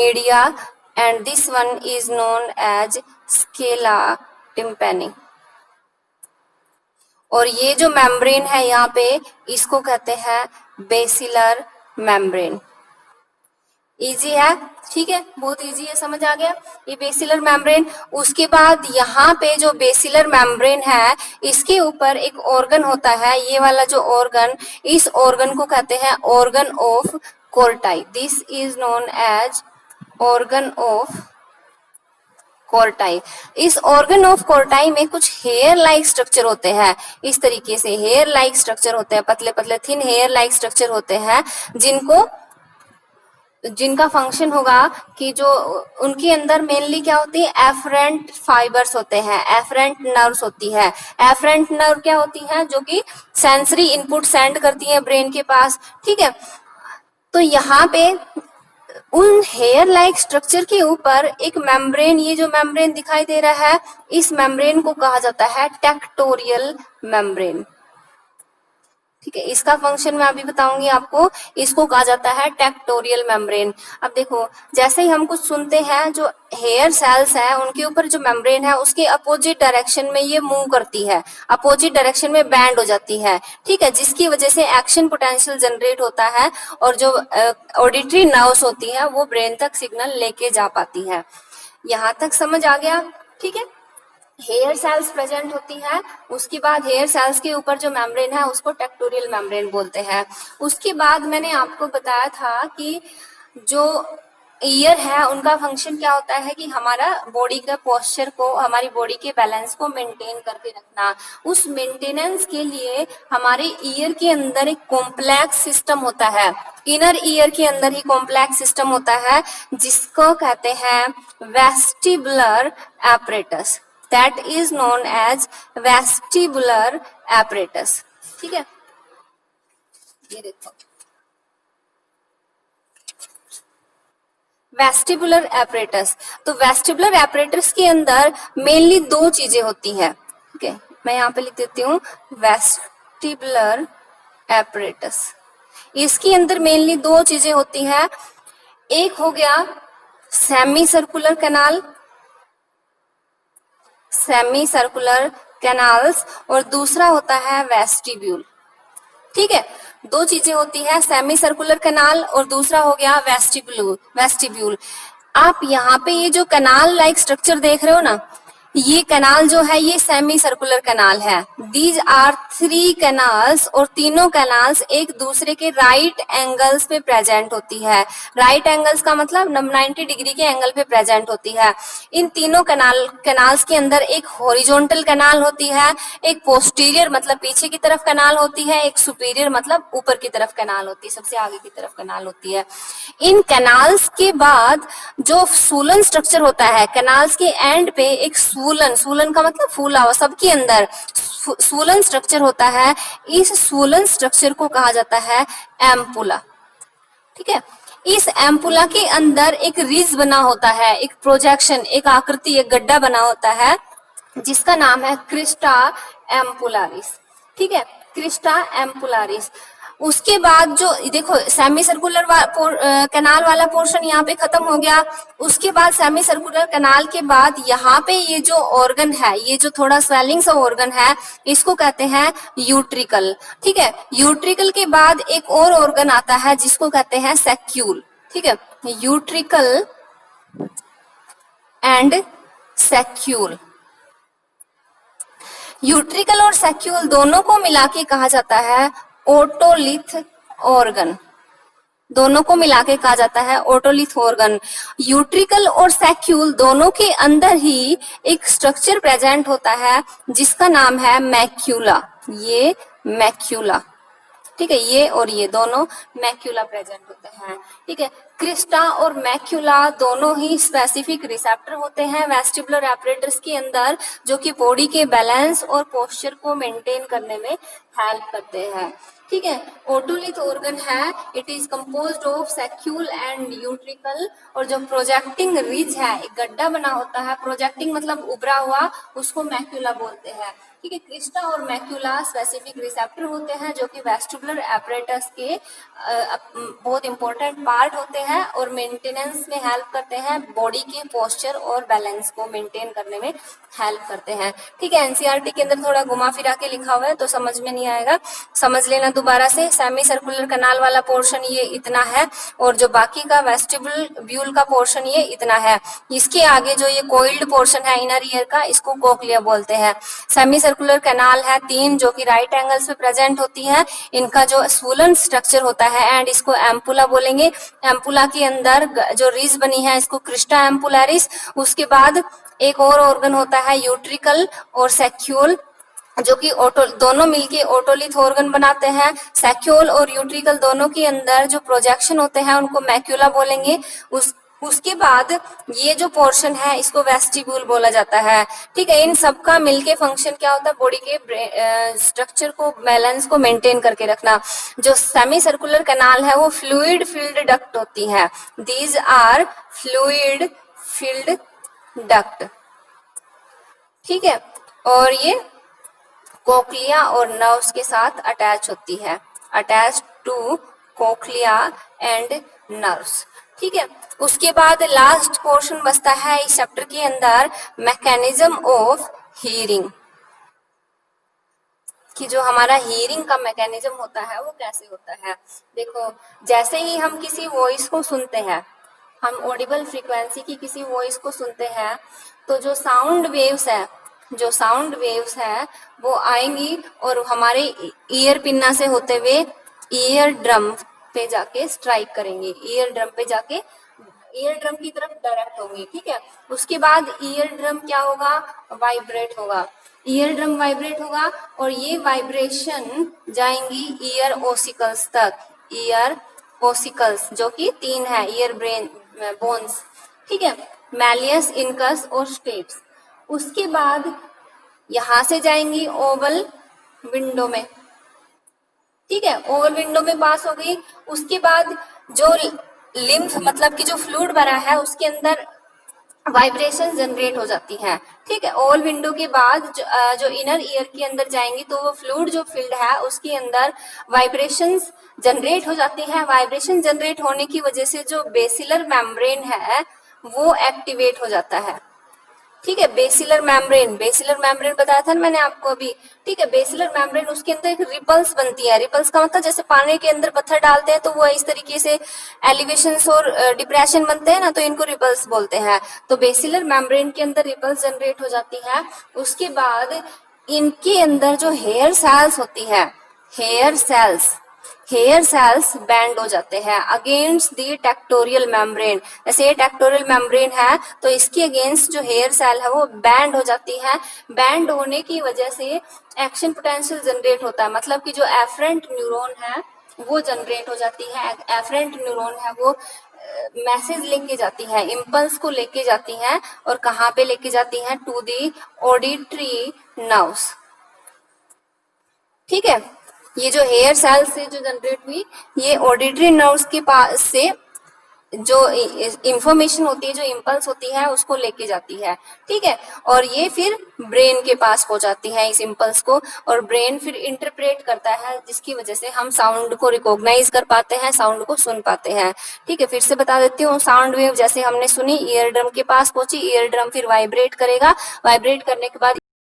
media, and this one is known as scala tympani. और ये जो मेम्ब्रेन है यहाँ पे, इसको कहते हैं बेसिलर मेम्ब्रेन। इजी है, ठीक है, बहुत इजी है, समझ आ गया ये बेसिलर मेम्ब्रेन। उसके बाद यहाँ पे जो बेसिलर मेम्ब्रेन है, इसके ऊपर एक ऑर्गन होता है, ये वाला जो ऑर्गन, इस ऑर्गन को कहते हैं organ of Corti. This is known as organ of Corti. इस ऑर्गन ऑफ कोर्टाई में कुछ हेयर लाइक स्ट्रक्चर होते हैं, इस तरीके से हेयर लाइक स्ट्रक्चर होते हैं, पतले पतले थिन हेयर लाइक स्ट्रक्चर होते हैं, जिनका फंक्शन होगा कि जो उनके अंदर मेनली क्या होती है, एफरेंट फाइबर्स होते हैं, एफरेंट नर्व्स होती है। एफरेंट नर्व क्या होती है, जो कि सेंसरी इनपुट सेंड करती है ब्रेन के पास, ठीक है। तो यहाँ पे उन हेयर लाइक स्ट्रक्चर के ऊपर एक मेम्ब्रेन, ये जो मेम्ब्रेन दिखाई दे रहा है, इस मेम्ब्रेन को कहा जाता है टेक्टोरियल मेम्ब्रेन, ठीक है। इसका फंक्शन मैं अभी बताऊंगी आपको, इसको कहा जाता है टेक्टोरियल मेम्ब्रेन। अब देखो, जैसे ही हम कुछ सुनते हैं, जो हेयर सेल्स है उनके ऊपर जो मेम्ब्रेन है, उसके अपोजिट डायरेक्शन में ये मूव करती है, अपोजिट डायरेक्शन में बैंड हो जाती है, ठीक है, जिसकी वजह से एक्शन पोटेंशियल जनरेट होता है और जो ऑडिटरी नर्व्स होती है वो ब्रेन तक सिग्नल लेके जा पाती है। यहाँ तक समझ आ गया, ठीक है। हेयर सेल्स प्रेजेंट होती है, उसके बाद हेयर सेल्स के ऊपर जो मेम्ब्रेन है उसको टेक्टोरियल मेम्ब्रेन बोलते हैं। उसके बाद मैंने आपको बताया था कि जो ईयर है उनका फंक्शन क्या होता है कि हमारा बॉडी का पोस्चर को, हमारी बॉडी के बैलेंस को मेंटेन करके रखना। उस मेंटेनेंस के लिए हमारे ईयर के अंदर एक कॉम्प्लेक्स सिस्टम होता है, इनर ईयर के अंदर ही कॉम्प्लेक्स सिस्टम होता है, जिसको कहते हैं vestibular apparatus. That is known as vestibular apparatus, ठीक है। ये देखो, वेस्टिबुलर एपरेटस। तो वेस्टिबुलर एपरेटस के अंदर मेनली दो चीजें होती है, ठीक है, मैं यहाँ पे लिख देती हूँ वेस्टिबुलर एपरेटस। इसके अंदर मेनली दो चीजें होती है, एक हो गया semi circular canal, semi circular canals, और दूसरा होता है वेस्टिब्यूल, ठीक है। दो चीजें होती है, सेमी सर्कुलर कैनाल और दूसरा हो गया वेस्टिब्यूल। आप यहाँ पे ये जो कैनाल लाइक स्ट्रक्चर देख रहे हो ना, ये कैनाल जो है ये सेमी सर्कुलर कैनाल है। दीज आर 3 कैनाल्स, और तीनों कैनाल्स एक दूसरे के राइट एंगल्स पे प्रेजेंट होती है। राइट एंगल्स का मतलब 90 डिग्री के एंगल पे प्रेजेंट होती है। इन तीनों कैनाल्स के अंदर एक हॉरिजॉन्टल कैनाल होती है, एक पोस्टीरियर मतलब पीछे की तरफ कैनाल होती है, एक सुपीरियर मतलब ऊपर की तरफ कैनाल होती है, सबसे आगे की तरफ कैनाल होती है। इन कैनाल्स के बाद जो सूलन स्ट्रक्चर होता है, कैनाल्स के एंड पे एक सूलन का मतलब फूला हुआ, सबके अंदर सूलन स्ट्रक्चर होता है। इस सूलन स्ट्रक्चर को कहा जाता है एम्पुला, ठीक है। इस एम्पुला के अंदर एक रिज बना होता है, एक प्रोजेक्शन, एक आकृति, एक गड्ढा बना होता है, जिसका नाम है क्रिस्टा एम्पुलारिस, ठीक है, क्रिस्टा एम्पुलारिस। उसके बाद जो देखो सेमी सर्कुलर कैनाल वाला पोर्शन यहाँ पे खत्म हो गया। उसके बाद सेमी सर्कुलर कैनाल के बाद यहाँ पे ये जो ऑर्गन है, ये जो थोड़ा स्वेलिंग सा ऑर्गन है, इसको कहते हैं यूट्रिकल, ठीक है। यूट्रिकल के बाद एक और ऑर्गन आता है जिसको कहते हैं सैक्यूल, ठीक है, यूट्रिकल एंड सैक्यूल। यूट्रिकल और सैक्यूल दोनों को मिला के कहा जाता है ओटोलिथ ऑर्गन, दोनों को मिला के कहा जाता है ओटोलिथ ऑर्गन। यूट्रिकल और सैक्यूल दोनों के अंदर ही एक स्ट्रक्चर प्रेजेंट होता है जिसका नाम है मैक्यूला, ये मैक्यूला, ठीक है, ये और ये दोनों मैक्यूला प्रेजेंट होते हैं, ठीक है। क्रिस्टा और मैक्यूला दोनों ही स्पेसिफिक रिसेप्टर होते हैं वेस्टिबुलर एपरेटस के अंदर, जो कि बॉडी के बैलेंस और पोस्चर को मेंटेन करने में हेल्प करते हैं, ठीक है। ओटोलिथ ऑर्गन है, it is composed of saccule and utricle, और जो प्रोजेक्टिंग रिज है, एक गड्ढा बना होता है, प्रोजेक्टिंग मतलब उभरा हुआ, उसको मैक्यूला बोलते हैं। ठीक है। क्रिस्टा और मैक्यूला स्पेसिफिक रिसेप्टर होते हैं जो कि वेस्टिबुलर एपरेटस के बहुत इंपॉर्टेंट पार्ट होते हैं और मेंटेनेंस में हेल्प करते हैं, बॉडी के पोस्चर और बैलेंस को मेंटेन करने में हेल्प करते हैं। ठीक है। एनसीईआरटी के अंदर थोड़ा घुमा फिरा के लिखा हुआ है तो समझ में नहीं आएगा, समझ लेना दोबारा से। सेमी सर्कुलर कनाल वाला पोर्शन ये इतना है और जो बाकी का वेस्टिब्यूल का पोर्शन ये इतना है। इसके आगे जो ये कोइल्ड पोर्शन है इनर ईयर का, इसको कोक्लिया बोलते हैं। सेमी सर्कुलर कैनाल है 3 जो कि राइट एंगल्स पे प्रेजेंट होती है। इनका जो स्वोलन स्ट्रक्चर होता है एंड इसको एम्पुला बोलेंगे। एम्पुला के अंदर जो रिज बनी है इसको क्रिस्टा एम्पुलरिस। उसके बाद एक और ऑर्गन होता है यूट्रिकल और सेक्यूल जो कि दोनों मिलके ओटोलिथ ऑर्गन बनाते हैं। सेक्यूल और यूट्रिकल दोनों के अंदर जो प्रोजेक्शन होते हैं उनको मैक्यूला बोलेंगे। उसके बाद ये जो पोर्शन है इसको वेस्टिब्यूल बोला जाता है। ठीक है। इन सबका मिलके फंक्शन क्या होता है, बॉडी के स्ट्रक्चर को, बैलेंस को मेंटेन करके रखना। जो सेमी सर्कुलर कैनाल है वो फ्लूइड फिल्ड डक्ट होती है। These are fluid filled duct. ठीक है। और ये कोक्लिया और नर्व्स के साथ अटैच होती है, attach to cochlea and nerves. ठीक है। उसके बाद लास्ट पोर्शन बचता है इस चैप्टर के अंदर मैकेनिज्म ऑफ हियरिंग, कि जो हमारा हियरिंग का मैकेनिज्म होता है वो कैसे होता है। देखो, जैसे ही हम किसी वॉइस को सुनते हैं, हम ऑडिबल फ्रीक्वेंसी की किसी वॉइस को सुनते हैं तो जो साउंड वेव्स है वो आएंगी और हमारे ईयर पिन्ना से होते हुए ईयर ड्रम पे जाके स्ट्राइक करेंगे, ईयर ड्रम पे जाके ईयर ड्रम की तरफ डायरेक्ट होंगी। ठीक है। उसके बाद ईयर ड्रम क्या होगा, वाइब्रेट होगा, ईयर ड्रम वाइब्रेट होगा और ये वाइब्रेशन जाएंगी ईयर ओसिकल्स तक, ईयर ओसिकल्स जो कि 3 है, ईयर ब्रेन बोन्स। ठीक है। मैलियस, इनकस और स्टेप्स। उसके बाद यहां से जाएंगी ओवल विंडो में। ठीक है। ओवल विंडो में पास हो गई। उसके बाद जो लिम्फ मतलब कि जो फ्लूइड भरा है उसके अंदर वाइब्रेशन जनरेट हो जाती है। ठीक है। ओवल विंडो के बाद जो इनर ईयर के अंदर जाएंगी तो वो फ्लूइड जो फील्ड है उसके अंदर वाइब्रेशंस जनरेट हो जाती है। वाइब्रेशन जनरेट होने की वजह से जो बेसिलर मेम्ब्रेन है वो एक्टिवेट हो जाता है। ठीक है। बेसिलर मेम्ब्रेन बताया था ना मैंने आपको अभी। ठीक है। बेसिलर मेम्ब्रेन, उसके अंदर एक रिपल्स बनती है। रिपल्स का मतलब जैसे पानी के अंदर पत्थर डालते हैं तो वो इस तरीके से एलिवेशंस और डिप्रेशन बनते हैं ना, तो इनको रिपल्स बोलते हैं। तो बेसिलर मेम्ब्रेन के अंदर रिपल्स जनरेट हो जाती है। उसके बाद इनके अंदर जो हेयर सेल्स होती है, हेयर सेल्स बैंड हो जाते हैं अगेंस्ट दी टेक्टोरियल मेम्ब्रेन। जैसे ये टेक्टोरियल मेम्ब्रेन है तो इसके अगेंस्ट जो हेयर सेल है वो बैंड हो जाती है। बैंड होने की वजह से एक्शन पोटेंशियल जनरेट होता है, मतलब कि जो एफरेंट न्यूरॉन है वो जनरेट हो जाती है। एफरेंट न्यूरॉन है वो मैसेज लेके जाती है, इम्पल्स को लेके जाती है और कहाँ पे लेके जाती है, टू दी ऑडिटरी नर्व्स। ठीक है। ये जो हेयर सेल से जो जनरेट हुई ये ऑडिटरी नर्व्स के पास से जो इंफॉर्मेशन होती है, जो इम्पल्स होती है उसको लेके जाती है। ठीक है। और ये फिर ब्रेन के पास पहुंचाती है इस इम्पल्स को और ब्रेन फिर इंटरप्रेट करता है जिसकी वजह से हम साउंड को रिकॉग्नाइज कर पाते हैं, साउंड को सुन पाते हैं। ठीक है। फिर से बता देती हूँ, साउंड वेव जैसे हमने सुनी ईयर ड्रम के पास पहुंची, ईयर ड्रम फिर वाइब्रेट करेगा, वाइब्रेट करने के बाद